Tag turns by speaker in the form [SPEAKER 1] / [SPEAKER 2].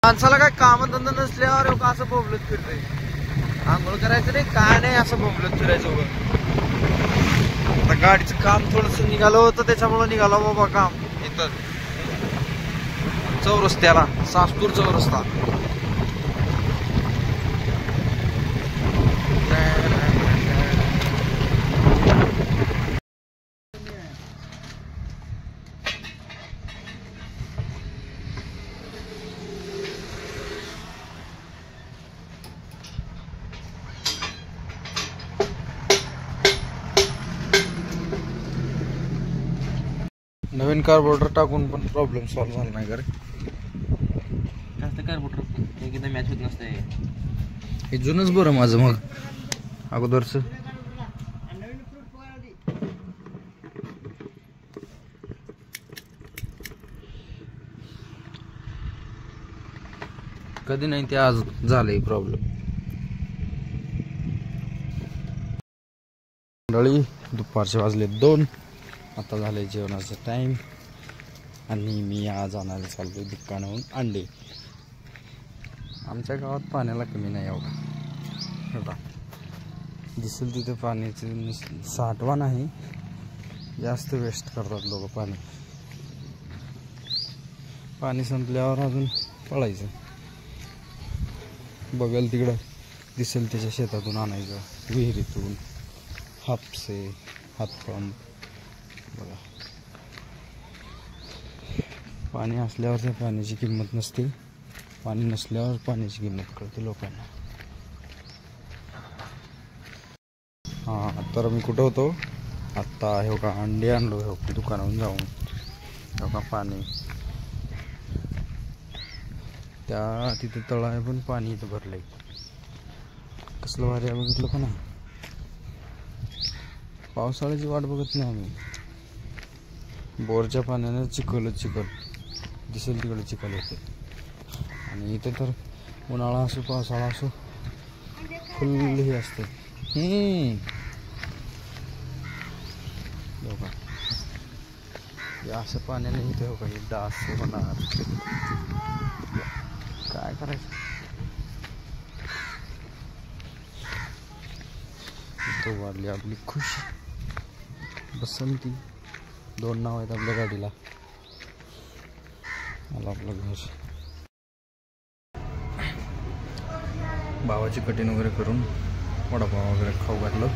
[SPEAKER 1] माणसाला काय कामधंदा नसल्यावर का असं बोबलत फिरतंय. आंघोळ करायचं नाही काय नाही असं बोबलत फिरायचं. आता गाडीचं काम थोडस निघालं होतं त्याच्यामुळे निघालं बाबा काम इथं चौरस्त्याला, सास्तूर चौरस्ता. नवीन कार्बोरेटर टाकून पण प्रॉब्लेम सॉल्व्ह झाला नाही.
[SPEAKER 2] जास्त कार्बोरेटर एकदा मॅच होत नसते.
[SPEAKER 1] हे जुनच बरं माझं मग अगोदरच. कधी नाही ते आज झालंय प्रॉब्लेम. मंडळी दुपारचे वाजले 2. आता झालंय जेवणाचा टाइम आणि मी आज आणायला चाललोय दुकानाहून अंडे. आमच्या गावात पाण्याला कमी नाही एवढा. दिसेल तिथे पाण्याची साठवण आहे. जास्त वेस्ट करतात लोक पाणी संपल्यावर अजून पळायचं. बघेल तिकडं दिसेल त्याच्या शेतातून आणायचं, विहिरीतून, हापसे, हातपंप. बघा पाणी असल्यावर त्या पाण्याची किंमत नसते, पाणी नसल्यावर पाण्याची किंमत कळते लोकांना. तर मी कुठं होतो आत्ता? हे का अंडे आणलो हो दुकानावरून जाऊन. हे का पाणी त्या तिथे तळा आहे पण पाणी इथं भरलंय. कसलं भारी आहे बघितलं का ना. पावसाळ्याची वाट बघत नाही आम्ही. बोरच्या पाण्याने चिखल दिसेल तिकडे चिखल येते. आणि इथे तर उन्हाळा असो पावसाळा असो फुल हे असते. बघा असं पाण्याने इथे हो काही डास होणार. काय करायचं. इथं वाढली आपली खुश बसंती. 2 नाव आहेत आपल्या गाडीला. मला आपलं घर. भावाची कटिंग वगैरे करून वडापाव वगैरे खाऊ घातलं.